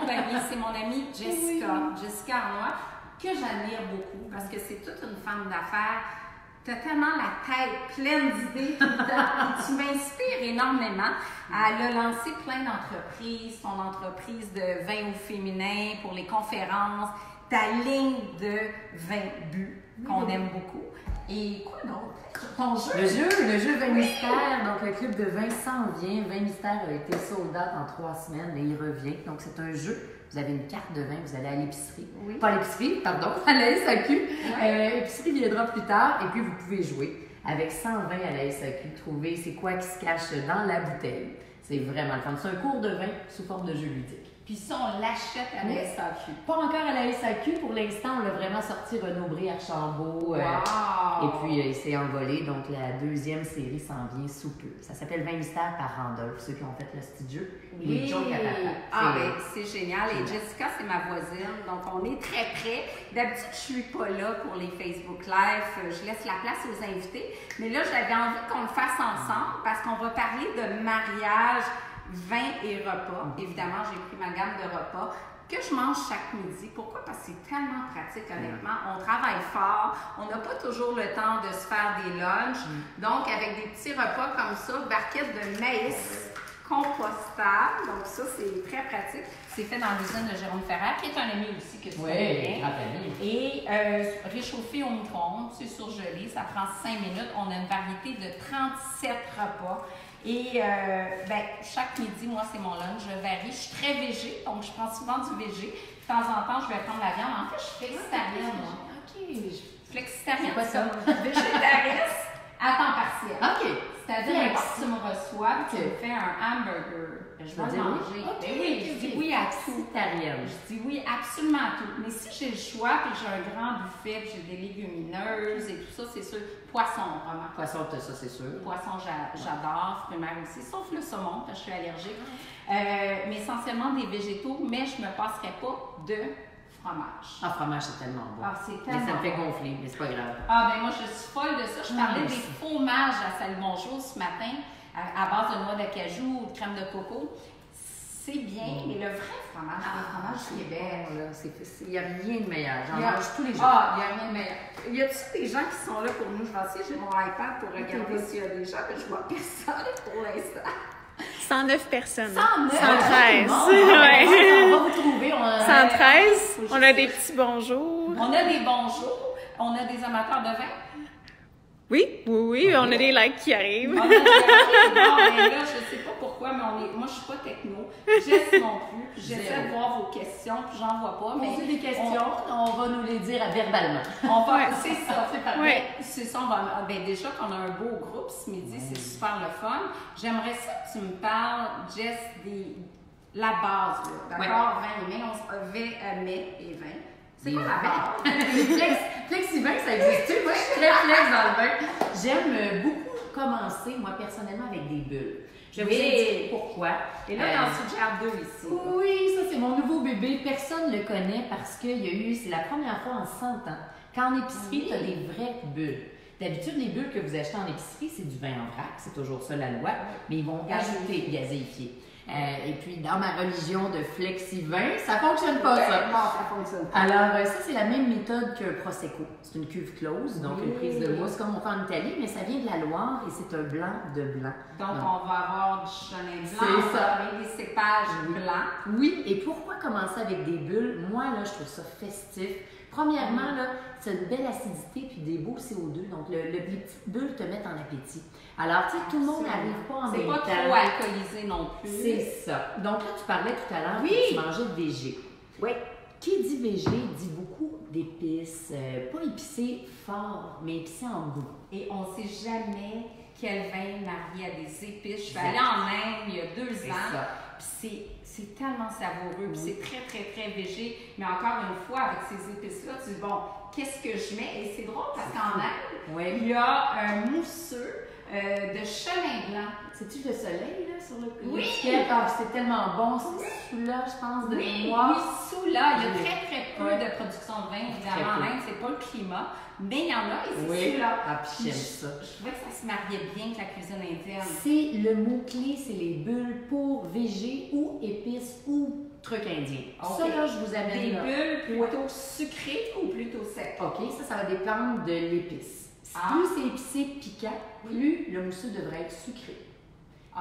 Montagnier, c'est mon amie Jessica, Jessica Arnois, que j'admire beaucoup parce que c'est toute une femme d'affaires. Tu as tellement la tête pleine d'idées tout le temps et tu m'inspires énormément. Elle a lancé plein d'entreprises, son entreprise de vin au féminin pour les conférences, ta ligne de vin bu qu'on aime beaucoup. Et quoi d'autre? Ton jeu? Le jeu Vin Mystère, donc le club de vin s'en vient. Vin Mystère a été sold out en 3 semaines, mais il revient. Donc c'est un jeu. Vous avez une carte de vin, vous allez à l'épicerie. Oui. Pas à l'épicerie, pardon, à la SAQ. L'épicerie viendra plus tard et puis vous pouvez jouer avec 100 vins à la SAQ. Trouver c'est quoi qui se cache dans la bouteille. C'est vraiment le fun. C'est un cours de vin sous forme de jeu ludique. Puis ça, on l'achète à la SAQ. Pas encore à la SAQ. Pour l'instant, on l'a vraiment sorti Renaud-Bré Archambault. Wow. Et puis, il s'est envolé. Donc, la deuxième série s'en vient sous peu. Ça s'appelle 20 mystères par Randolph. Ceux qui ont fait le petit jeu. Oui. Les jokes à papa. Ah, ben, c'est génial. Et Jessica, c'est ma voisine. Donc, on est très près. D'habitude, je suis pas là pour les Facebook Live. Je laisse la place aux invités. Mais là, j'avais envie qu'on le fasse ensemble parce qu'on va parler de mariage, vin et repas. Évidemment, j'ai pris ma gamme de repas que je mange chaque midi. Pourquoi? Parce que c'est tellement pratique, honnêtement. On travaille fort, on n'a pas toujours le temps de se faire des lunchs. Donc, avec des petits repas comme ça, barquettes de maïs compostable. Donc, ça, c'est très pratique. C'est fait dans l'usine de Jérôme Ferrer, qui est un ami aussi que tu connais bien. Et réchauffé au micro-ondes, c'est surgelé, ça prend 5 minutes. On a une variété de 37 repas. Et chaque midi, moi, c'est mon lunch. Je varie. Je suis très végé, donc je prends souvent du végé. De temps en temps, je vais prendre la viande. En fait, je suis flexitarienne, moi. OK. Flexitarienne, c'est quoi ça? Végétariste à temps partiel. OK. C'est-à-dire, quand tu me reçois, tu me fais un hamburger. Je vais le manger. Oui, je dis oui à tout. Je dis oui absolument à tout. Mais si j'ai le choix, puis j'ai un grand buffet, puis j'ai des légumineuses et tout ça, c'est sûr. Poisson, vraiment. Poisson, ça, c'est sûr. Poisson, j'adore. Fruits mer aussi, sauf le saumon, parce que je suis allergique. Mais essentiellement des végétaux, mais je ne me passerai pas de fromage. Ah, fromage, c'est tellement bon. Ah, c'est tellement mais ça me fait bon. gonfler, mais c'est pas grave. Ah, ben moi, je suis folle de ça. Je parlais des fromages à Salut Bonjour ce matin, à base de noix d'acajou ou de crème de coco. C'est bien, mais le vrai fromage, le fromage du Québec, il n'y a rien de meilleur. J'en mange tous les jours. Ah, il n'y a rien de meilleur. Y a-t-il des gens qui sont là pour nous? Je vais essayer, j'ai mon iPad pour regarder s'il y a des gens, mais je vois personne pour l'instant. 109 personnes. 109? 113. Ouais. On va vous trouver. 113. On a des petits bonjours. On a des bonjours. On a des amateurs de vin. Oui, on a des likes qui arrivent. On a des likes. Non, mais là, je ne sais pas pourquoi, mais moi, je ne suis pas techno. Jess non plus. Puis j'essaie de voir vos questions, puis j'en vois pas. Mais posez des questions, on va nous les dire verbalement. C'est ça. C'est ça. Déjà qu'on a un beau groupe ce midi, c'est super le fun. J'aimerais ça que tu me parles, Jess, la base, là, d'accord? Vin et vin, mai et vin. C'est quoi la base? Flexi-vin, ça existe. Moi, je suis très flex dans le vin. J'aime beaucoup commencer, moi, personnellement, avec des bulles. Je vais vous dire pourquoi. Et là, on en suggère 2 ici. Oui, ça, c'est mon nouveau bébé. Personne ne le connaît parce qu'il y a eu, c'est la première fois en 100 ans qu'en épicerie, tu as des vraies bulles. D'habitude, les bulles que vous achetez en épicerie, c'est du vin en vrac. C'est toujours ça, la loi. Mais ils vont ajouter gazéifié. Et puis, dans ma religion de flexi-vin, ça fonctionne pas, ça. Non, ça fonctionne pas. Alors, ça, c'est la même méthode qu'un Prosecco. C'est une cuve close, donc une prise de mousse, comme on fait en Italie, mais ça vient de la Loire et c'est un blanc de blanc. Donc, on va avoir du chenin blanc, c'est ça. Avec des cépages blancs. Oui, et pourquoi commencer avec des bulles? Moi, là, je trouve ça festif. Premièrement, là, c'est une belle acidité puis des beaux CO2. Donc, les petites bulles te mettent en appétit. Alors, tu sais, tout le monde n'arrive pas en même temps. C'est pas trop alcoolisé non plus. C'est ça. Donc là, tu parlais tout à l'heure que tu mangeais de végé. Oui. Qui dit végé dit beaucoup d'épices. Pas épicé fort, mais épicé en goût. Et on ne sait jamais quel vin marié à des épices. Je suis allée en Inde il y a 2 ans. Puis c'est tellement savoureux, puis c'est très, très, très végé. Mais encore une fois, avec ces épices-là, tu dis, bon, qu'est-ce que je mets? Et c'est drôle parce qu'en Inde, il y a un mousseux de chenin blanc. C'est-tu le soleil, là, sur le Oui! C'est tellement bon, c'est sous-là, je pense, de mémoire. Oui, sous-là. Il y a très, très peu de production de vin, évidemment, en Inde. C'est pas le climat, mais il y en a, et c'est sous-là. Ah, puis j'aime ça. Je trouvais que ça se mariait bien avec la cuisine indienne. C'est le mot-clé, c'est les bulles pour végé ou épices ou truc indien. Okay. Ça, là, je vous amène des là. bulles plutôt sucrées ou plutôt secs? OK, ça va dépendre de l'épice. Ah. Plus c'est épicé, piquant, plus le mousseux devrait être sucré.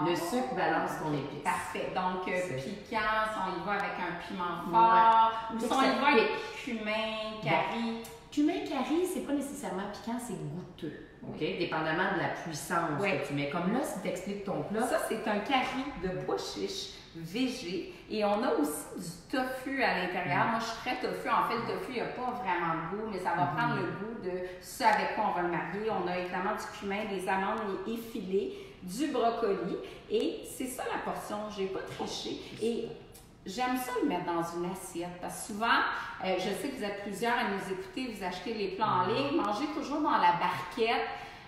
Le sucre balance ton épice. Parfait. Donc, piquant, si on y va avec un piment fort, ou si on y va avec cumin, curry. Cumin, curry, c'est pas nécessairement piquant, c'est goûteux. OK? Dépendamment de la puissance que tu mets. Comme là, si tu expliques ton plat. Ça, c'est un curry de pois chiche végé. Et on a aussi du tofu à l'intérieur. Moi, je suis très tofu. En fait, le tofu, il n'y a pas vraiment de goût, mais ça va prendre le goût de ce avec quoi on va le marier. On a évidemment du cumin, des amandes effilées, du brocoli. Et c'est ça la portion. Je n'ai pas triché. Et j'aime ça le mettre dans une assiette parce que souvent, je sais que vous êtes plusieurs à nous écouter, vous achetez les plats en ligne, mangez toujours dans la barquette.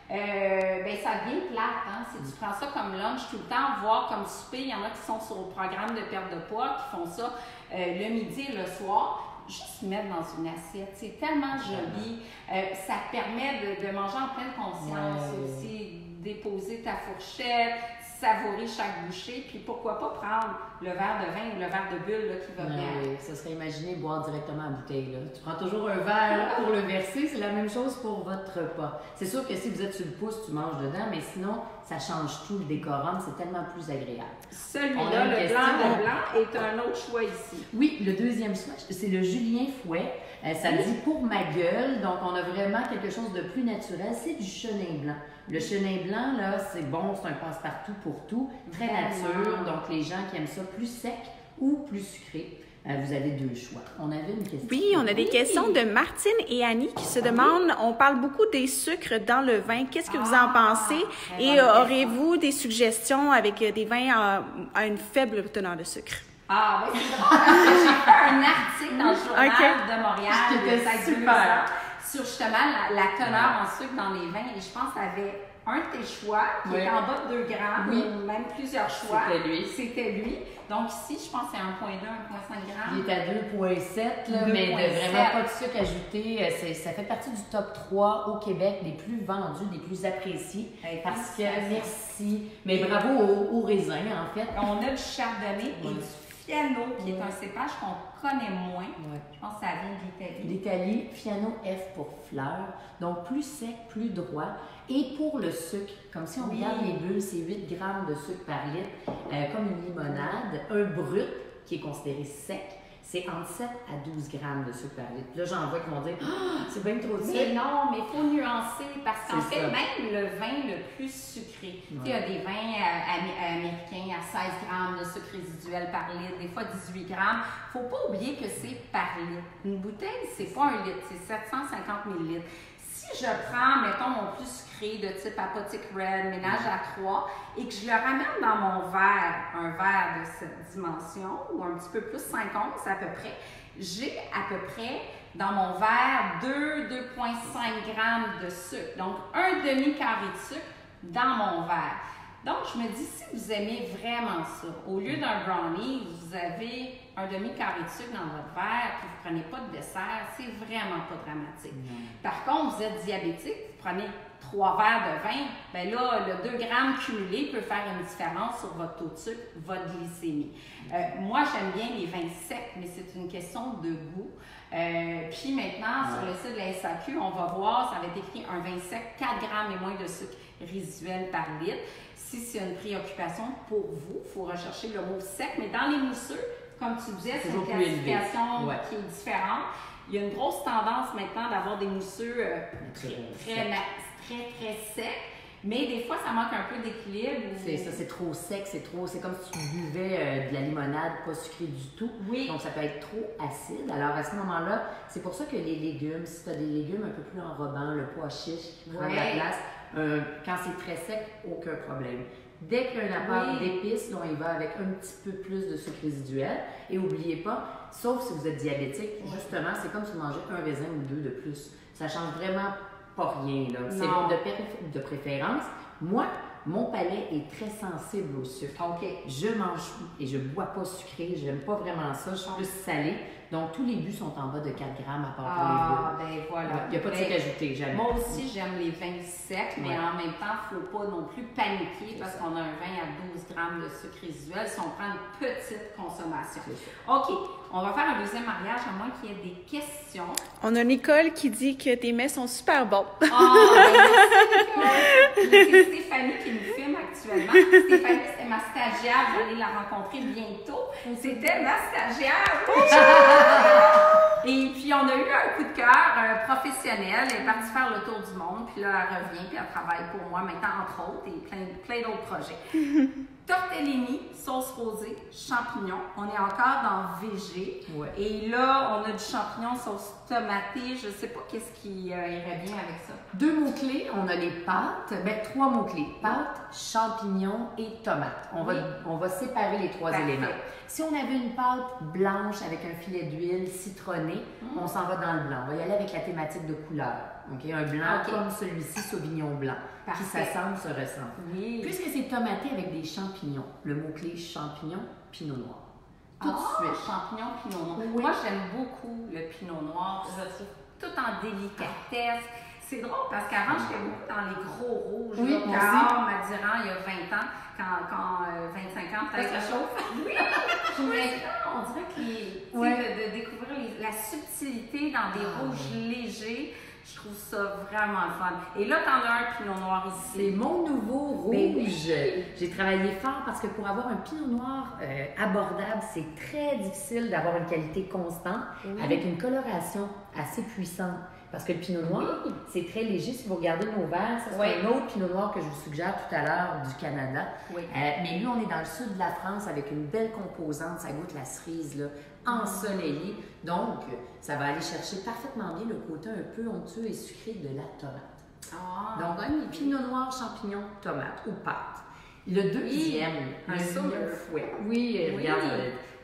Ben ça devient plate, hein? Si tu prends ça comme lunch tout le temps, voire comme souper, il y en a qui sont sur le programme de perte de poids, qui font ça le midi et le soir. Juste mettre dans une assiette, c'est tellement joli. Ça te permet de manger en pleine conscience aussi, déposer ta fourchette, savourer chaque bouchée, puis pourquoi pas prendre le verre de vin ou le verre de bulle là, qui va bien. Oui, ça serait imaginer boire directement en bouteille. Là. Tu prends toujours un verre pour le verser, c'est la même chose pour votre repas. C'est sûr que si vous êtes sur le pouce, tu manges dedans, mais sinon, ça change tout le décorum, c'est tellement plus agréable. Celui-là, le blanc de blanc, est un autre choix ici. Oui, le deuxième choix, c'est le Julien Fouet. Ça dit pour ma gueule, donc on a vraiment quelque chose de plus naturel, c'est du chenin blanc. Le chenin blanc, là, c'est bon, c'est un passe-partout pour tout, très nature, donc les gens qui aiment ça plus sec ou plus sucré, vous avez deux choix. On avait une question. Oui, on a des questions de Martine et Annie qui se demandent, on parle beaucoup des sucres dans le vin, qu'est-ce que vous en pensez? Et aurez-vous des suggestions avec des vins à une faible teneur de sucre? Ah, oui, c'est drôle parce que j'ai fait un article dans le journal de Montréal, c'était super, sur justement la teneur en sucre dans les vins. Et je pense que tu avais un de tes choix qui était en bas de 2 grammes, ou même plusieurs choix. C'était lui. Donc ici, je pense que c'est 1,2, 1,5 grammes. Il est à 2,7, là, mais vraiment pas de sucre ajouté. Ça fait partie du top 3 au Québec, des plus vendus, des plus appréciés. Parce que, merci, mais bravo aux raisins, en fait. On a du chardonnay et du Fiano, qui est un cépage qu'on connaît moins. Je pense que ça vient d'Italie. L'Italie, Fiano F pour fleurs. Donc, plus sec, plus droit. Et pour le sucre, comme si on regarde les bulles, c'est 8 grammes de sucre par litre, comme une limonade. Un brut, qui est considéré sec, c'est entre 7 à 12 grammes de sucre par litre. Là, j'en vois qui vont dire « c'est bien trop de sucre ». Mais non, mais il faut nuancer parce qu'en fait, même le vin le plus sucré, il y a des vins américains à 16 grammes de sucre résiduel par litre, des fois 18 grammes. Il ne faut pas oublier que c'est par litre. Une bouteille, c'est pas 1 litre, c'est 750 millilitres. Si je prends, mettons, mon plus sucré de type Apothic Red, ménage à 3, et que je le ramène dans mon verre, un verre de cette dimension, ou un petit peu plus 50 à peu près, j'ai à peu près dans mon verre 2,5 grammes de sucre. Donc, un demi-carré de sucre dans mon verre. Donc, je me dis, si vous aimez vraiment ça, au lieu d'un brownie, vous avez un demi-carré de sucre dans votre verre, puis vous ne prenez pas de dessert, c'est vraiment pas dramatique. Par contre, vous êtes diabétique, vous prenez 3 verres de vin, bien là, le 2 grammes cumulé peut faire une différence sur votre taux de sucre, votre glycémie. Moi, j'aime bien les vins secs, mais c'est une question de goût. Puis maintenant, sur le site de la SAQ, on va voir, ça va être écrit un vin sec, 4 grammes et moins de sucre résiduel par litre. Si c'est une préoccupation pour vous, il faut rechercher le mot sec, mais dans les mousseux, comme tu disais, c'est une classification qui est différente. Il y a une grosse tendance maintenant d'avoir des mousseux très secs, mais des fois, ça manque un peu d'équilibre. C'est ça, c'est trop sec, c'est comme si tu buvais de la limonade pas sucrée du tout. Donc, ça peut être trop acide. Alors, à ce moment-là, c'est pour ça que les légumes, si tu as des légumes un peu plus enrobants, le pois chiche qui prend de la place, quand c'est très sec, aucun problème. Dès qu'il y a un apport d'épices, on y va avec un petit peu plus de sucre résiduel. Et n'oubliez pas, sauf si vous êtes diabétique, justement, c'est comme si vous mangez un raisin ou 2 de plus. Ça change vraiment pas rien. C'est de préférence. Moi, mon palais est très sensible au sucre. OK. Je mange et je bois pas sucré, je n'aime pas vraiment ça, je suis plus salée. Donc, tous les buts sont en bas de 4 grammes à part pour les buts. Ben voilà. Il n'y a pas de sucre ajouté, jamais. Moi aussi, j'aime les vins secs, mais en même temps, il ne faut pas non plus paniquer parce qu'on a un vin à 12 grammes de sucre résiduel si on prend une petite consommation. OK, on va faire un deuxième mariage, à moins qu'il y ait des questions. On a Nicole qui dit que tes mets sont super bons. Ben merci, c'est Stéphanie qui nous filme actuellement. Stéphanie, c'était ma stagiaire, vous allez la rencontrer bientôt. C'était ma stagiaire. Et puis, on a eu un coup de cœur professionnel. Elle est partie faire le tour du monde. Puis là, elle revient, puis elle travaille pour moi maintenant, entre autres, et plein d'autres projets. Tortellini, sauce rosée, champignons. On est encore dans VG. Ouais. Et là, on a du champignon, sauce tomatée. Je ne sais pas qu'est-ce qui irait bien avec ça. 2 mots-clés, on a les pâtes, 3 mots-cles, pâtes, champignons et tomates. On va séparer les 3 éléments. Si on avait une pâte blanche avec un filet d'huile citronnée, on s'en va dans le blanc. On va y aller avec la thématique de couleur. Okay? Un blanc comme celui-ci, Sauvignon blanc, qui s'assemble, se ressemble. Oui. Puisque c'est tomaté avec des champignons, le mot-clé champignon, pinot noir. Tout de suite. Champignon, pinot noir. Oui. Moi, j'aime beaucoup le pinot noir. Je le trouve tout en délicatesse. C'est drôle parce qu'avant, j'étais beaucoup dans les gros rouges. Oui, là, Cahors, Madiran, il y a 20 ans, quand 25 ans, peut-être ça chauffe. Oui, on dirait que de découvrir la subtilité dans des rouges légers, je trouve ça vraiment fun. Et là, t'en as un pinot noir ici. C'est mon nouveau rouge. Oui. J'ai travaillé fort parce que pour avoir un pinot noir abordable, c'est très difficile d'avoir une qualité constante avec une coloration assez puissante. Parce que le pinot noir, c'est très léger. Si vous regardez nos verres, ça c'est un autre pinot noir que je vous suggère tout à l'heure du Canada. Mais lui, on est dans le sud de la France avec une belle composante. Ça goûte la cerise, là, ensoleillée. Donc, ça va aller chercher parfaitement bien le côté un peu onctueux et sucré de la tomate. Donc, pinot noir, champignon, tomate ou pâte. Le deuxième, un fouet. Oui, regarde.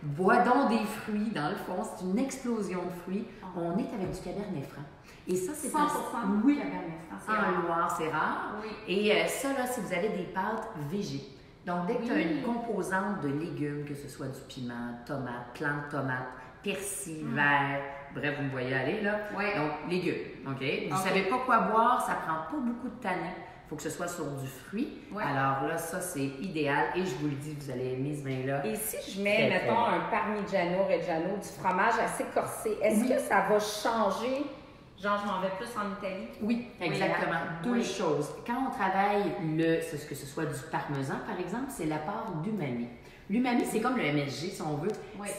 Bois donc des fruits, dans le fond, c'est une explosion de fruits. On est avec du cabernet franc. Et ça, c'est 100% cabernet franc. En Loire, c'est rare. Oui. Et ça, là, si vous avez des pâtes végé. Donc, dès que tu as une composante de légumes, que ce soit du piment, tomate, plante de tomate, persil, vert, bref, vous me voyez aller, là. Donc, légumes, OK? Vous ne savez pas quoi boire, ça prend pas beaucoup de tanins. Il faut que ce soit sur du fruit. Alors là, ça, c'est idéal. Et je vous le dis, vous allez aimer ce vin-là. Et si je mets, mettons, un Parmigiano Reggiano, du fromage assez corsé, est-ce que ça va changer? Genre, je m'en vais plus en Italie? Oui, exactement. Deux choses. Quand on travaille que ce soit du parmesan, par exemple, c'est la part d'umami. L'umami, c'est comme le MSG, si on veut.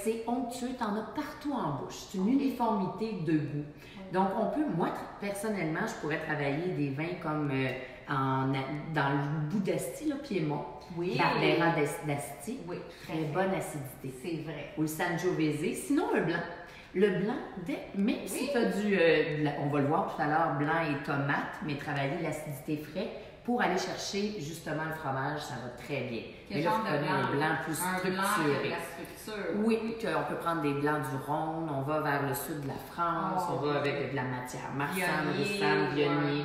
C'est onctueux, tu en as partout en bouche. C'est une uniformité de goût. Donc, on peut, moi, personnellement, je pourrais travailler des vins comme dans le bout d'Asti, là, Piémont. Barbera d'Asti. Très bonne acidité. C'est vrai. Ou le Sangiovese. Sinon, un blanc. Le blanc, même si tu as on va le voir tout à l'heure, blanc et tomate, mais travailler l'acidité frais pour aller chercher justement le fromage, ça va très bien. Quel genre de blanc? Un blanc plus structuré. Blanc la structure. Oui, on peut prendre des blancs du Rhône, on va vers le sud de la France, on va avec de la matière marsanne, Roussanne, Vionnier.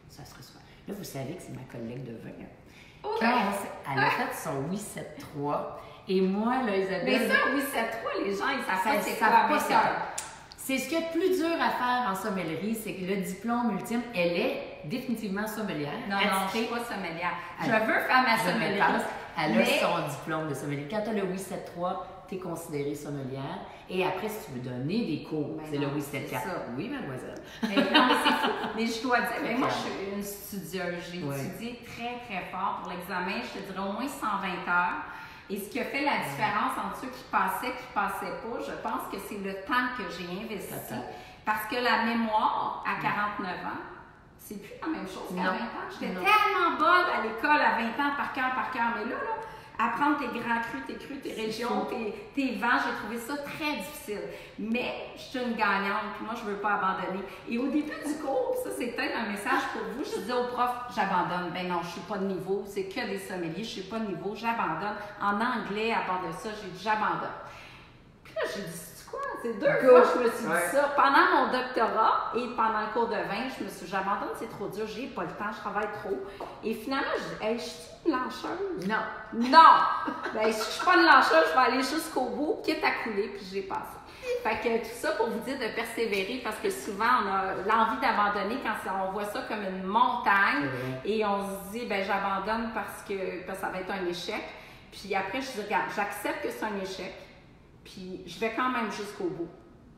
Ça serait super. Là, vous savez que c'est ma collègue de vin. Quand elle a fait son 873, et moi, là, Isabelle... Mais ça, 873, les gens, ils savent pas c'est quoi. C'est ce qu'il y a de plus dur à faire en sommellerie, c'est que le diplôme ultime, elle est définitivement sommelière. Non, je ne suis pas sommelière. Je veux faire ma sommellerie. Elle a son diplôme de sommelier. Quand tu as le 873, tu es considérée sommelière. Et après, si tu veux donner des cours, c'est le 874. Oui, mademoiselle. Non, mais c'est fou. Mais je dois dire, moi, je suis une studieuse. J'ai étudié très, très fort pour l'examen. Je te dirais au moins 120 heures. Et ce qui a fait la différence entre ceux qui passaient pas, je pense que c'est le temps que j'ai investi. Parce que la mémoire, à 49 ans, c'est plus la même chose qu'à 20 ans. J'étais tellement bonne à l'école à 20 ans, par cœur. Mais là, apprendre tes grands crus, tes régions, tes vents, j'ai trouvé ça très difficile. Mais je suis une gagnante, puis moi, je ne veux pas abandonner. Et au début du cours, ça, c'est peut-être un message pour vous, je disais au prof, j'abandonne. Ben non, je ne suis pas de niveau, c'est que des sommeliers, je ne suis pas de niveau, j'abandonne. En anglais, à part de ça, j'ai dit j'abandonne. Puis là, j'ai dit, c'est quoi? C'est 2 fois que je me suis dit ça. Pendant mon doctorat et pendant le cours de vin, je me suis dit, j'abandonne, c'est trop dur, j'ai pas le temps, je travaille trop. Et finalement, je dis, hey, je suis une lanceuse. Non! Ben, si je suis pas une lanceuse, je vais aller jusqu'au bout, quitte à couler, puis j'ai passé. Fait que tout ça pour vous dire de persévérer parce que souvent on a l'envie d'abandonner quand on voit ça comme une montagne et on se dit ben j'abandonne parce que ça va être un échec. Puis après je dis regarde, j'accepte que c'est un échec. Puis je vais quand même jusqu'au bout.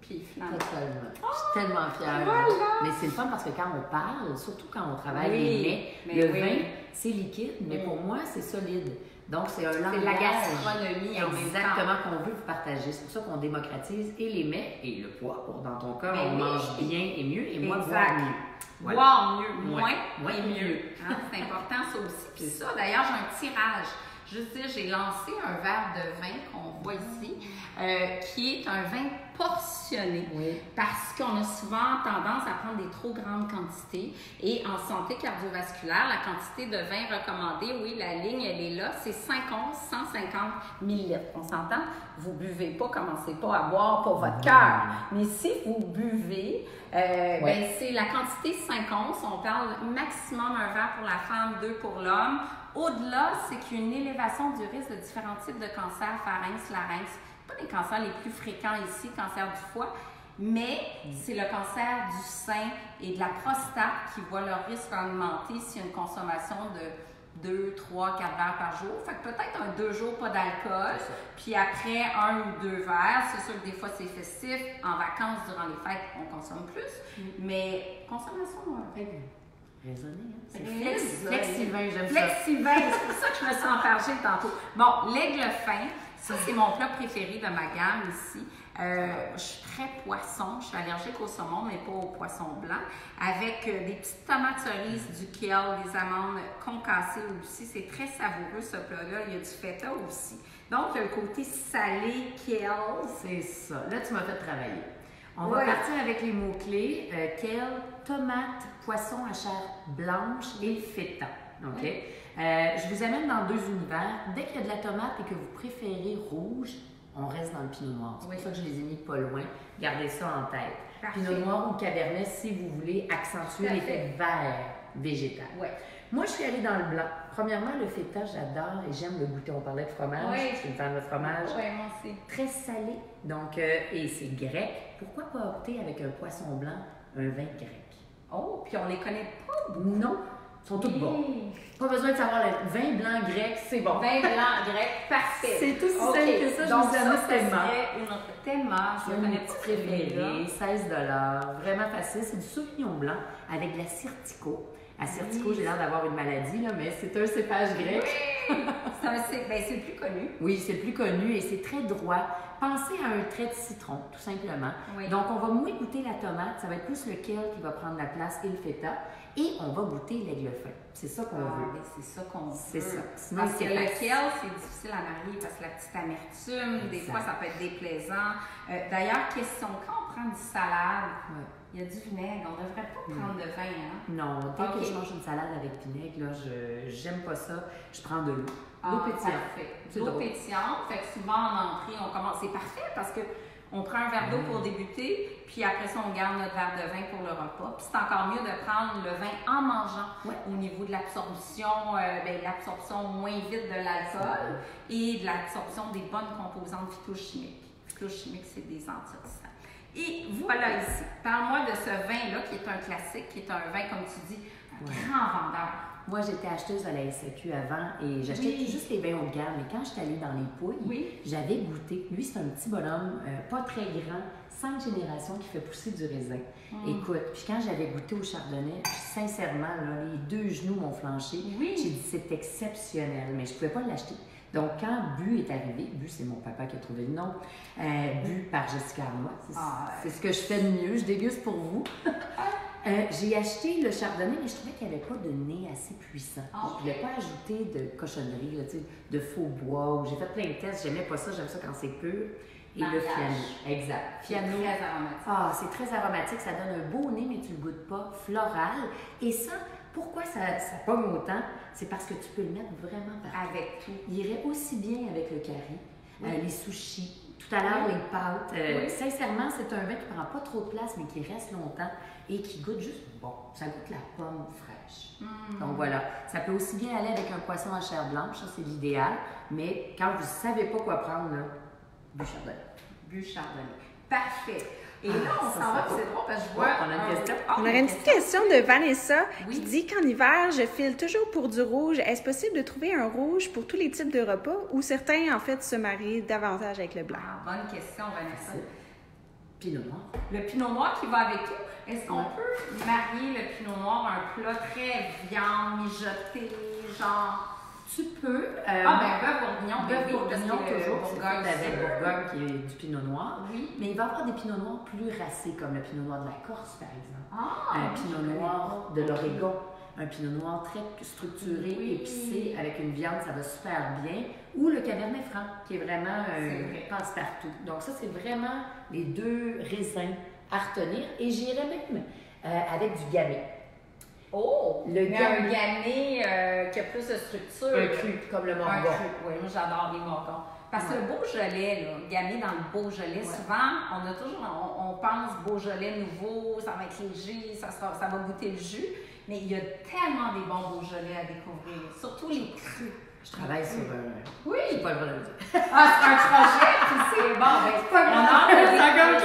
Puis finalement. Je suis tellement fière. Voilà. Mais c'est le fun parce que quand on parle, surtout quand on travaille les mets, le vin, c'est liquide, mais pour moi, c'est solide. Donc, c'est un langage. C'est de la gastronomie exactement qu'on veut vous partager. C'est pour ça qu'on démocratise et les mets et le poids. Dans ton cas, on mange bien et mieux et moi, boire mieux. Voilà. Boire mieux, moins et mieux. Hein, c'est important ça aussi. Puis ça, d'ailleurs, j'ai un tirage. Juste dire, j'ai lancé un verre de vin qu'on voit ici, qui est un vin portionné, parce qu'on a souvent tendance à prendre des trop grandes quantités. Et en santé cardiovasculaire, la quantité de vin recommandée, oui, la ligne, elle est là, c'est 5 onces, 150 millilitres. On s'entend? Vous buvez pas, commencez pas à boire pour votre cœur. Mais si vous buvez, ben, c'est la quantité 5 onces. On parle maximum un verre pour la femme, 2 pour l'homme. Au-delà, c'est qu'il y a une élévation du risque de différents types de cancers, pharynx, larynx. Pas les cancers les plus fréquents ici, cancer du foie, mais c'est le cancer du sein et de la prostate qui voit leur risque augmenter s'il y a une consommation de 2, 3, 4 verres par jour. Fait que peut-être un 2 jours, pas d'alcool, puis après 1 ou 2 verres. C'est sûr que des fois c'est festif. En vacances, durant les fêtes, on consomme plus, mais consommation raisonné, hein? C'est flexivin, j'aime ça. Flexivin, c'est pour ça que je me suis enfargée tantôt. Bon, l'aigle fin, ça c'est mon plat préféré de ma gamme ici. Je suis très poisson, je suis allergique au saumon, mais pas au poisson blanc. Avec des petites tomates cerises, du kale, des amandes concassées aussi. C'est très savoureux ce plat-là. Il y a du feta aussi. Donc, il y a le côté salé, kale. C'est ça. Là, tu m'as fait travailler. On va partir avec les mots-clés. Kale, tomate, poisson à chair blanche et feta. OK? Je vous amène dans 2 univers. Dès qu'il y a de la tomate et que vous préférez rouge, on reste dans le pinot noir. C'est pour ça que je les ai mis pas loin. Gardez ça en tête. Parfait. Pinot noir ou cabernet si vous voulez accentuer l'effet vert végétal. Moi, je suis allée dans le blanc. Premièrement, le feta, j'adore et j'aime le goûter. On parlait de fromage. Je suis une fan de fromage. Moi aussi. Très salé. Donc, et c'est grec. Pourquoi pas opter avec un poisson blanc, un vin grec? Oh, puis on les connaît pas beaucoup. Non. Ils sont tous bons. Pas besoin de savoir le vin blanc grec, c'est bon. Vin blanc grec, parfait. C'est aussi simple que ça. Donc, je vous amène tellement. Je connais pas préféré, 16 $. Vraiment facile. C'est du Sauvignon blanc avec de la Certico. À Certico, j'ai l'air d'avoir une maladie, là, mais c'est un cépage grec. C'est le plus connu. Oui, c'est le plus connu et c'est très droit. Pensez à un trait de citron, tout simplement. Donc, on va moins goûter la tomate. Ça va être plus le kale qui va prendre la place et le feta. Et on va goûter l'aigle fin. C'est ça qu'on veut. C'est ça qu'on veut. C'est ça. Sinon, parce que le kale, c'est difficile à marier parce que la petite amertume, des fois, ça peut être déplaisant. D'ailleurs, question, quand on prend une salade, il y a du vinaigre. On ne devrait pas prendre de vin, hein? Non, dès que je mange une salade avec vinaigre, là, j'aime pas ça. Je prends de l'eau. L'eau pétillante. Parfait. L'eau pétillante. Fait que souvent, en entrée, on commence. C'est parfait parce que on prend un verre d'eau pour débuter, puis après ça, on garde notre verre de vin pour le repas. Puis c'est encore mieux de prendre le vin en mangeant au niveau de l'absorption, l'absorption moins vite de l'alcool et de l'absorption des bonnes composantes phytochimiques. Phytochimiques, c'est des antioxydants. Et voilà ici. Parle-moi de ce vin-là qui est un classique, qui est un vin, comme tu dis, un grand vendeur. Moi, j'étais acheteuse à la SAQ avant et j'achetais juste les vins haut de gamme. Mais quand j'étais allée dans les pouilles, j'avais goûté. Lui, c'est un petit bonhomme, pas très grand, 5 générations qui fait pousser du raisin. Écoute, puis quand j'avais goûté au chardonnay, sincèrement, là, les 2 genoux m'ont flanché. J'ai dit, c'est exceptionnel, mais je ne pouvais pas l'acheter. Donc, quand Bu est arrivé, Bu, c'est mon papa qui a trouvé le nom, Bu par Jessica Arnois, c'est ce que je fais de mieux, je déguste pour vous. J'ai acheté le chardonnay, mais je trouvais qu'il n'y avait pas de nez assez puissant. Je ne voulais pas ajouter de cochonnerie, là, de faux bois. J'ai fait plein de tests, j'aimais pas ça, j'aime ça quand c'est pur. Et le fiano. Exact. Fiano. C'est très aromatique. C'est très aromatique, ça donne un beau nez, mais tu ne le goûtes pas, floral. Et ça, pourquoi ça pomme autant? C'est parce que tu peux le mettre vraiment partout. Avec tout. Il irait aussi bien avec le curry, les sushis. Tout à l'heure, les pâtes. Sincèrement, c'est un vin qui ne prend pas trop de place, mais qui reste longtemps et qui goûte juste bon. Ça goûte la pomme fraîche. Donc voilà. Ça peut aussi bien aller avec un poisson en chair blanche, ça c'est l'idéal. Mais quand vous ne savez pas quoi prendre, là, bu chardonnay. Bu chardonnay. Parfait. Et là, on s'en va, c'est drôle parce que je vois. On a une question. On aurait une petite question de Vanessa qui dit qu'en hiver, je file toujours pour du rouge. Est-ce possible de trouver un rouge pour tous les types de repas ou certains, en fait, se marient davantage avec le blanc? Bonne question, Vanessa. Pinot noir. Le pinot noir qui va avec tout. Est-ce qu'on peut marier le pinot noir à un plat très viande, mijoté, genre. Tu peux. Bœuf bourguignon. Bœuf bourguignon, toujours. Bourgogne Avec Bourgogne qui est du pinot noir. Oui. Mais il va y avoir des pinots noirs plus racés, comme le pinot noir de la Corse, par exemple. Un pinot noir de l'Oregon. Un pinot noir très structuré, épicé, avec une viande, ça va super bien. Ou le Cabernet Franc, qui est vraiment passe-partout. Donc ça, c'est vraiment les deux raisins à retenir. Et j'irais même avec du gamay. Oh! Un gamay qui a plus de structure. Un cru, comme le morgon. Oui, moi j'adore les morgons. Parce que le Beaujolais, là, gamay dans le Beaujolais, souvent, on pense Beaujolais nouveau, ça va être léger, ça va goûter le jus. Mais il y a tellement des bons Beaujolais à découvrir, surtout les crus. Je travaille sur Oui! C'est pas le vrai de le dire. C'est un projet, puis c'est bon, c'est pas grave.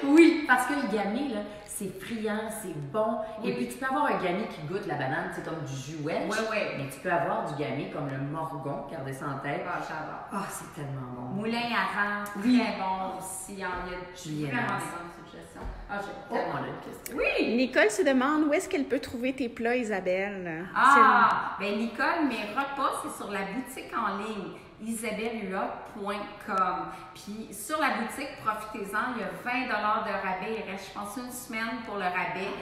Oui, parce que le gamay, là, c'est friand, c'est bon. Oui. Et puis, tu peux avoir un gamay qui goûte la banane, c'est comme du jus wedge. Oui. Mais tu peux avoir du gamay comme le morgon, gardez ça en tête. J'adore. Ah, c'est tellement bon. Moulin à vent, très bon aussi. Il y a vraiment des bonnes suggestions. J'ai tellement de questions. Oui! Nicole se demande où est-ce qu'elle peut trouver tes plats, Isabelle? Bien, Nicole, mes repas, c'est sur la boutique en ligne. isabellehua.com. Puis sur la boutique, profitez-en, il y a 20 $ de rabais. Il reste, je pense, une semaine pour le rabais.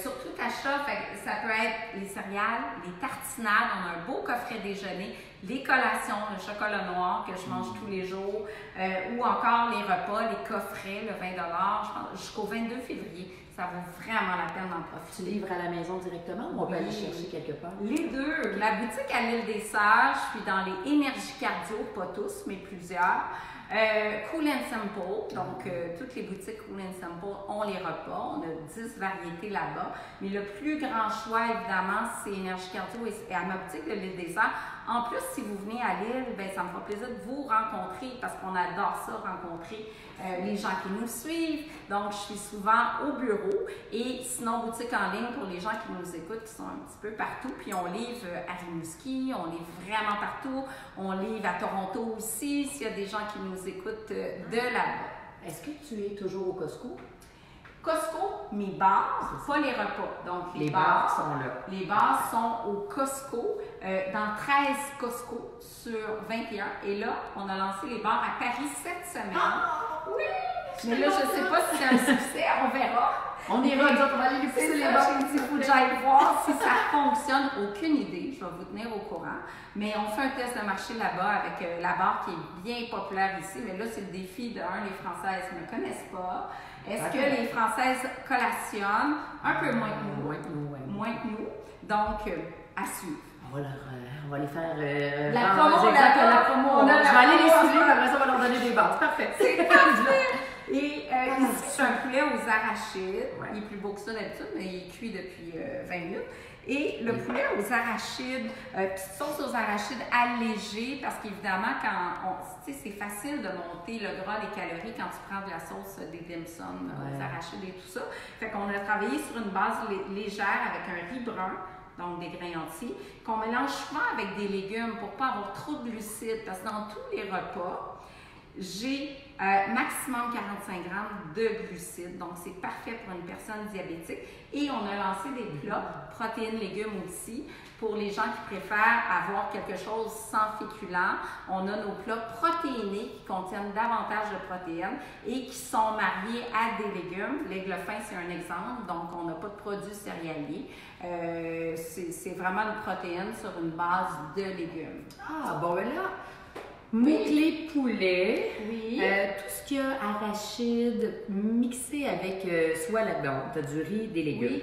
Sur tout achat, ça peut être les céréales, les tartinades, on a un beau coffret déjeuner, les collations, le chocolat noir que je mange tous les jours, ou encore les repas, les coffrets, le 20 $, je pense, jusqu'au 22 février. Ça vaut vraiment la peine d'en profiter. Tu livres à la maison directement ou on peut aller chercher quelque part? Les deux. La boutique à l'île des Sœurs, je suis dans les énergies cardio, pas tous, mais plusieurs. Cool and Simple, donc toutes les boutiques Cool and Simple ont les repas. On a 10 variétés là-bas. Mais le plus grand choix, évidemment, c'est Énergie Cardio et à ma boutique de l'île des Sœurs. En plus, si vous venez à Lille, ça me fera plaisir de vous rencontrer parce qu'on adore ça, rencontrer les gens qui nous suivent. Donc, je suis souvent au bureau et sinon, boutique en ligne pour les gens qui nous écoutent, qui sont un petit peu partout. Puis, on livre à Rimouski, on livre vraiment partout. On livre à Toronto aussi, s'il y a des gens qui nous écoutent de là-bas. Est-ce que tu es toujours au Costco? Costco, mes bars, pas les repas. Donc, les bars sont là. Les bars sont au Costco, dans 13 Costco sur 21. Et là, on a lancé les bars à Paris cette semaine. Oui! Mais là, je ne sais pas si c'est un succès, on verra. On ira, on va aller les pousser les bars. J'ai dit, il faut que j'aille voir si ça fonctionne. Aucune idée, je vais vous tenir au courant. Mais on fait un test de marché là-bas avec la barre qui est bien populaire ici. Mais là, c'est le défi de les Françaises ne me connaissent pas. Est-ce que les Françaises collationnent? Un peu moins que nous. Moins que nous. Donc, à suivre. On va les faire. La promo, la promo. Je vais aller les suivre, après ça, on va leur donner des bases. Parfait. C'est parfait. Et ici, c'est un poulet aux arachides. Ouais. Il est plus beau que ça d'habitude, mais il est cuit depuis 20 minutes. Et le poulet aux arachides, petite sauce aux arachides allégée, parce qu'évidemment, c'est facile de monter le gras, les calories quand tu prends de la sauce des dim sum aux arachides et tout ça. Fait qu'on a travaillé sur une base légère avec un riz brun, donc des grains entiers, qu'on mélange souvent avec des légumes pour pas avoir trop de glucides, parce que dans tous les repas, j'ai maximum 45 grammes de glucides, donc c'est parfait pour une personne diabétique. Et on a lancé des plats, protéines, légumes aussi, pour les gens qui préfèrent avoir quelque chose sans féculents. On a nos plats protéinés qui contiennent davantage de protéines et qui sont mariés à des légumes. L'aigle fin, c'est un exemple, donc on n'a pas de produits céréaliers. C'est vraiment une protéine sur une base de légumes. Ah, bon, ben là, mots-clés poulet, tout ce qu'il y a arachide mixé avec soit là-dedans, tu as du riz, des légumes.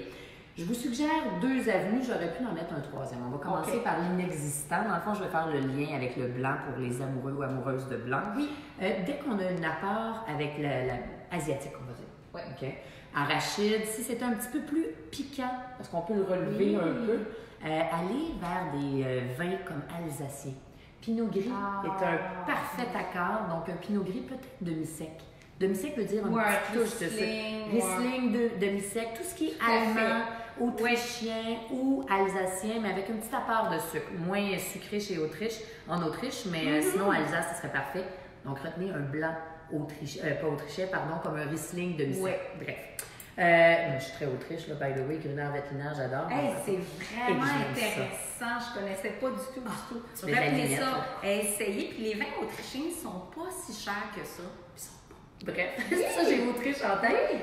Je vous suggère 2 avenues, j'aurais pu en mettre un 3e. On va commencer par l'inexistant. Dans le fond, je vais faire le lien avec le blanc pour les amoureux ou amoureuses de blanc. Oui. Dès qu'on a une apport avec l'asiatique, on va dire. Oui. OK? Arachide, si c'est un petit peu plus piquant, parce qu'on peut le relever un peu, aller vers des vins comme alsaciens. Pinot Gris est un parfait accord, donc un Pinot Gris peut-être demi-sec. Demi-sec veut dire une petite touche de sucre. Riesling demi-sec, tout ce qui est allemand, autrichien ou alsacien, mais avec un petit apport de sucre. Moins sucré en Autriche, mais sinon Alsace, ce serait parfait. Donc retenez un blanc pas autrichien, pardon, comme un Riesling demi-sec. Bref. Je suis très Autriche, là, by the way, Gruner Veltliner, j'adore. Hey, c'est vraiment intéressant, je connaissais pas du tout. Retenez ça, essayez. Puis les vins autrichiens ne sont pas si chers que ça. Ils sont bons. Bref, ça, j'ai l'Autriche en tête.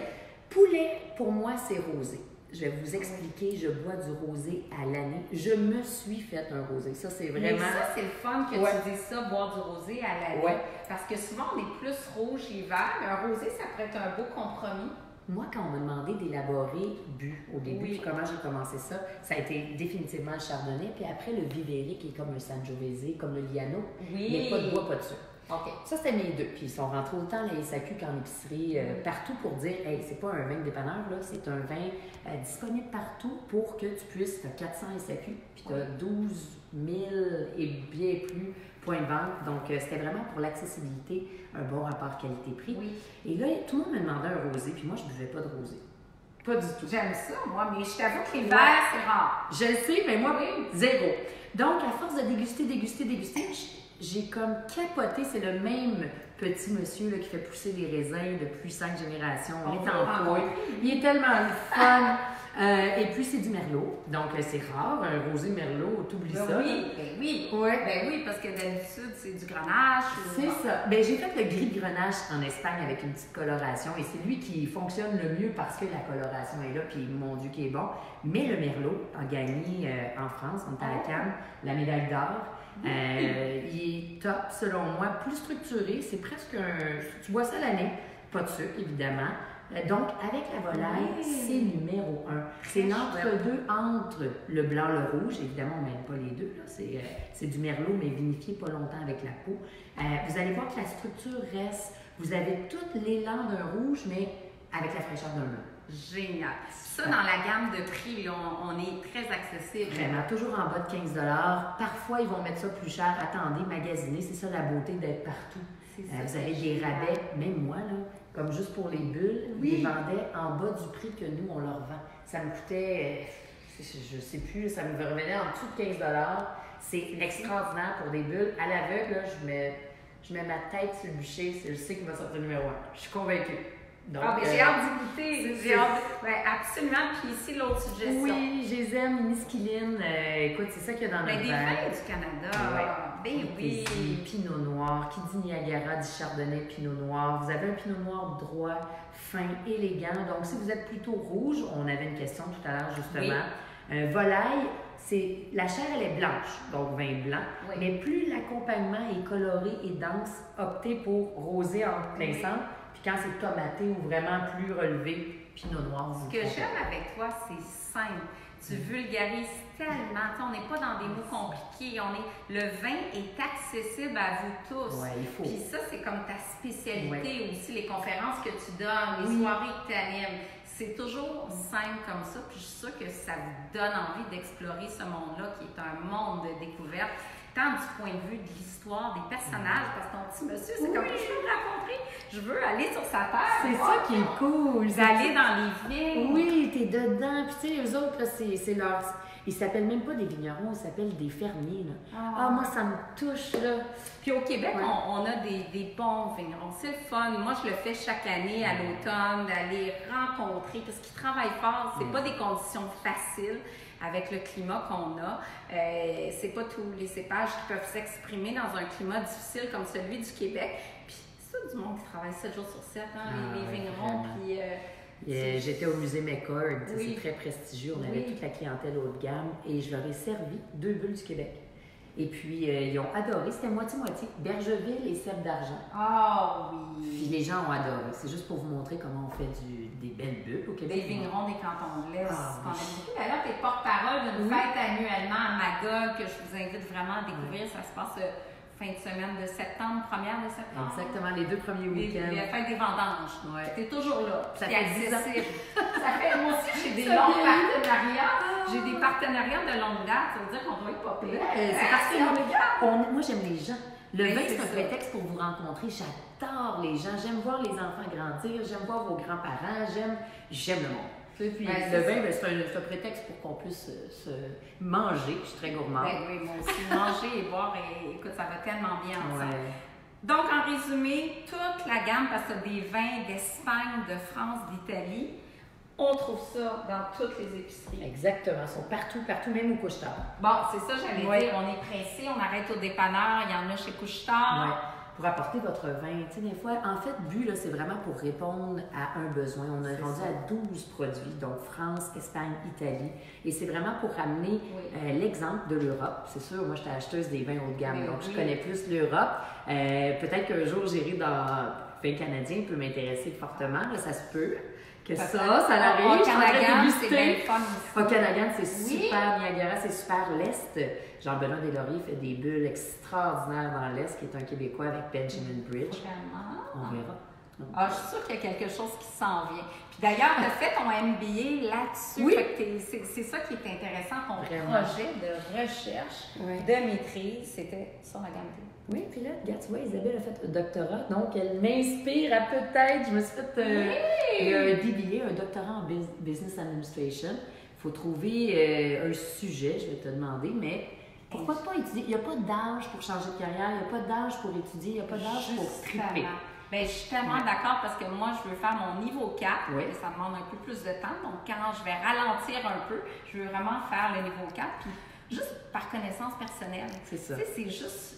Poulet, pour moi, c'est rosé. Je vais vous expliquer, je bois du rosé à l'année. Je me suis fait un rosé. Ça, c'est vraiment... Mais ça, c'est le fun que tu dises ça, boire du rosé à l'année. Ouais. Parce que souvent, on est plus rouge l'hiver, mais un rosé, ça pourrait être un beau compromis. Moi, quand on m'a demandé d'élaborer bu au début, puis comment j'ai commencé ça, ça a été définitivement le chardonnay, puis après le viveri qui est comme un Sangiovese, comme le Liano, mais pas de bois, pas de sucre. Okay. Ça, c'était mes 2. Puis ils sont rentrés autant à la SAQ qu'en épicerie, partout pour dire, hey, c'est pas un vin de dépanneur, là, c'est un vin disponible partout pour que tu puisses, tu as 400 SAQ, puis tu as 12 000 et bien plus points de vente. Donc, c'était vraiment pour l'accessibilité, un bon rapport qualité-prix. Oui. Et là, tout le monde me demandait un rosé, puis moi, je ne buvais pas de rosé. Pas du tout. J'aime ça, moi, mais je t'avoue que l'hiver, c'est rare. Je le sais, mais moi, zéro. Donc, à force de déguster, j'ai comme capoté. C'est le même petit monsieur là, qui fait pousser des raisins depuis 5 générations. On est en point. Il est tellement fun. Et puis, c'est du merlot. Donc, c'est rare, un rosé merlot, t'oublies ça. Oui, parce que d'habitude, c'est du grenache. C'est ça. Ben, j'ai fait le gris de grenache en Espagne avec une petite coloration. Et c'est lui qui fonctionne le mieux parce que la coloration est là. Puis, mon Dieu, qui est bon. Mais le merlot a gagné en France, on est à la Cannes, la médaille d'or. Il est top, selon moi, plus structuré. C'est presque un... Tu bois ça l'année, pas de sucre, évidemment. Donc, avec la volaille, c'est numéro 1. C'est l'entre-deux entre le blanc et le rouge. Évidemment, on ne mêle pas les deux. C'est du merlot, mais vinifié pas longtemps avec la peau. Vous allez voir que la structure reste. Vous avez tout l'élan d'un rouge, mais avec la fraîcheur d'un blanc. Génial. Ça, dans la gamme de prix, on est très accessible. Vraiment, toujours en bas de 15 $. Parfois, ils vont mettre ça plus cher. Attendez, magasiner, c'est ça la beauté d'être partout. Vous avez des rabais, même moi, là, comme juste pour les bulles, ils les vendaient en bas du prix que nous, on leur vend. Ça me coûtait, je ne sais plus, ça me revenait en dessous de 15 $. C'est extraordinaire pour des bulles. À l'aveugle, là, je mets ma tête sur le bûcher, je sais qu'il va sortir le numéro 1. Je suis convaincue. Donc, mais j'ai hâte d'y goûter. J'ai hâte. Absolument. Puis ici, l'autre suggestion. Oui, je les aime, Niskiline. Écoute, c'est ça qu'il y a dans notre verre. Des vins du Canada. Ben oui. Pinot Noir. Qui dit Niagara dit Chardonnay, Pinot Noir. Vous avez un Pinot Noir droit, fin, élégant. Donc, si vous êtes plutôt rouge, on avait une question tout à l'heure, justement. Volaille, la chair, elle est blanche, donc vin blanc. Oui. Mais plus l'accompagnement est coloré et dense, optez pour rosé en plein centre. Quand c'est tomaté ou vraiment plus relevé, Pinot Noir. Ce que j'aime avec toi, c'est simple. Tu vulgarises tellement. On n'est pas dans des mots compliqués. Le vin est accessible à vous tous. Ouais, il faut. Puis ça, c'est comme ta spécialité aussi, les conférences que tu donnes, les soirées que tu animes. C'est toujours simple comme ça. Puis je suis sûre que ça vous donne envie d'explorer ce monde-là, qui est un monde de découverte. Tant du point de vue de l'histoire, des personnages, parce que ton petit monsieur, c'est comme je veux me rencontrer, je veux aller sur sa terre. C'est ça qui est cool. D'aller dans les vignes. Oui, t'es dedans. Puis tu sais, eux autres, là, c'est leur... Ils s'appellent même pas des vignerons, ils s'appellent des fermiers. Là. Moi, ça me touche, là. Puis au Québec, on a des bons vignerons. C'est le fun. Moi, je le fais chaque année à l'automne, d'aller rencontrer, parce qu'ils travaillent fort. C'est pas des conditions faciles avec le climat qu'on a. C'est pas tous les cépages qui peuvent s'exprimer dans un climat difficile comme celui du Québec. Puis c'est ça du monde qui travaille 7 jours sur 7, les vignerons. Puis... j'étais au musée McCord, c'est très prestigieux. On avait toute la clientèle haut de gamme et je leur ai servi 2 bulles du Québec. Et puis, ils ont adoré. C'était moitié-moitié. Bergeville et Cèpe d'Argent. Ah oui! Puis les gens ont adoré. C'est juste pour vous montrer comment on fait des belles bulles au Québec. Des vignerons des cantons de l'Est. Ah, oui. D'ailleurs, tu es porte-parole d'une fête annuellement à Magog que je vous invite vraiment à découvrir. Ça se passe fin de semaine de septembre, 1er de septembre. Exactement, les 2 premiers week-ends. La fête des vendanges. Ouais. Tu es toujours là. Ça c'est fait 10 ans. accessible. Moi aussi, j'ai des longs partenariats. J'ai des partenariats de longue date. Ça veut dire qu'on doit être pas pire. C'est parce que moi, j'aime les gens. Le Mais vin, c'est c'est un ça. prétexte pour vous rencontrer. J'adore les gens. J'aime voir les enfants grandir. J'aime voir vos grands-parents. J'aime le monde. Puis le vin, c'est un prétexte pour qu'on puisse se manger. Je suis très gourmande. Oui, moi aussi. Manger et boire, écoute, ça va tellement bien ensemble. Ouais. Donc, en résumé, toute la gamme, parce que des vins d'Espagne, de France, d'Italie, on trouve ça dans toutes les épiceries. Exactement. Ils sont partout, même au couche-tard. Bon, c'est ça, j'allais dire. On est pressé, on arrête au dépanneur, il y en a chez Couche-Tard. Ouais. Pour apporter votre vin. Tu sais, des fois, en fait, but, là, c'est vraiment pour répondre à un besoin. On est rendu à 12 produits, donc France, Espagne, Italie. Et c'est vraiment pour ramener l'exemple de l'Europe. C'est sûr, moi, j'étais acheteuse des vins haut de gamme, donc je connais plus l'Europe. Peut-être qu'un jour, j'irai dans vin canadien, peut m'intéresser fortement, là, ça se peut. Que ça l'arrive. Au Canada, c'est bien fun aussi. Au Canada, c'est super. Niagara, c'est super. L'Est, Jean-Benoît Deslauriers fait des bulles extraordinaires dans l'Est, qui est un Québécois avec Benjamin Bridge. Vraiment? On verra. Ah, je suis sûre qu'il y a quelque chose qui s'en vient. Puis d'ailleurs, tu as fait ton MBA là-dessus. Oui. C'est ça qui est intéressant, ton Vraiment. projet de recherche, Oui. de maîtrise, c'était sur la gamme T. Oui, puis là, regarde, tu vois, Isabelle a fait un doctorat, donc elle m'inspire à peut-être. Je me suis fait un DBA, un doctorat en Business Administration. Il faut trouver un sujet, je vais te demander, mais pourquoi pas étudier? Il n'y a pas d'âge pour changer de carrière, il n'y a pas d'âge pour étudier, il n'y a pas d'âge pour triper. Bien, je suis tellement d'accord parce que moi, je veux faire mon niveau 4 Oui. et ça demande un peu plus de temps. Donc, quand je vais ralentir un peu, je veux vraiment faire le niveau 4. Puis, juste par connaissance personnelle. C'est ça. Tu sais, c'est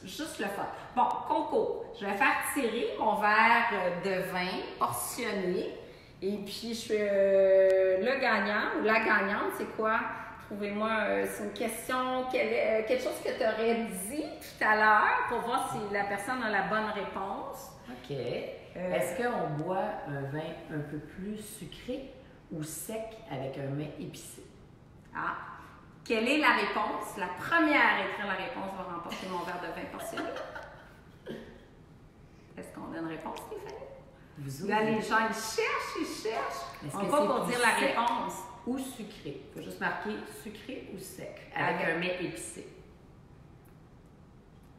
juste le fun. Bon, concours. Je vais faire tirer mon verre de vin portionné. Et puis, je fais le gagnant ou la gagnante, c'est quoi? Trouvez-moi, c'est une question, quelque chose que tu aurais dit tout à l'heure pour voir si la personne a la bonne réponse. OK. Est-ce qu'on boit un vin un peu plus sucré ou sec avec un mets épicé? Ah! Quelle est la réponse? La première à écrire la réponse va remporter mon verre de vin portionné. Est-ce qu'on a une réponse, Stéphanie? Là, les gens, ils cherchent. On va pour dire la réponse. Ou sucré. Il faut juste marquer sucré ou sec avec un mets épicé.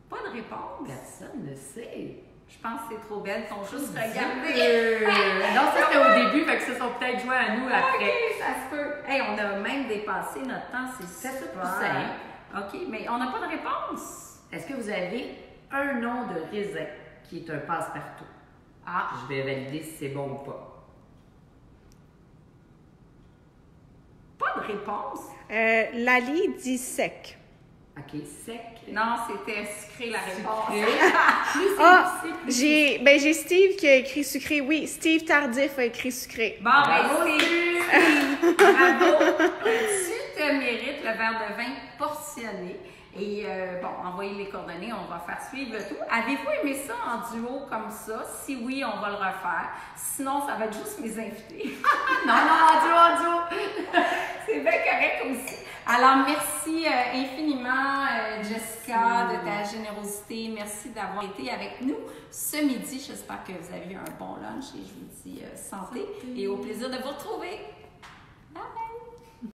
Pas de réponse. Personne ne sait. Je pense que c'est trop belle. Ils sont juste regardés. Non, ça c'était au début, fait que se sont peut-être joints à nous après. OK, ça se peut. Hey, on a même dépassé notre temps, c'est super. OK, mais on n'a pas de réponse. Est-ce que vous avez un nom de raisin qui est un passe-partout? Ah. Je vais valider si c'est bon ou pas. Pas de réponse. Lali dit sec. OK, sec. Non, c'était sucré la réponse. J'ai Steve qui a écrit sucré. Oui, Steve Tardif a écrit sucré. Bon, ben Steve, bravo. Tu te mérites le verre de vin portionné. Et bon, envoyez les coordonnées, on va faire suivre le tout. Avez-vous aimé ça en duo comme ça? Si oui, on va le refaire. Sinon, ça va être juste mes invités. non, en duo. C'est bien correct aussi. Alors, merci infiniment, Jessica, de ta générosité. Merci d'avoir été avec nous ce midi. J'espère que vous avez eu un bon lunch et je vous dis santé et au plaisir de vous retrouver.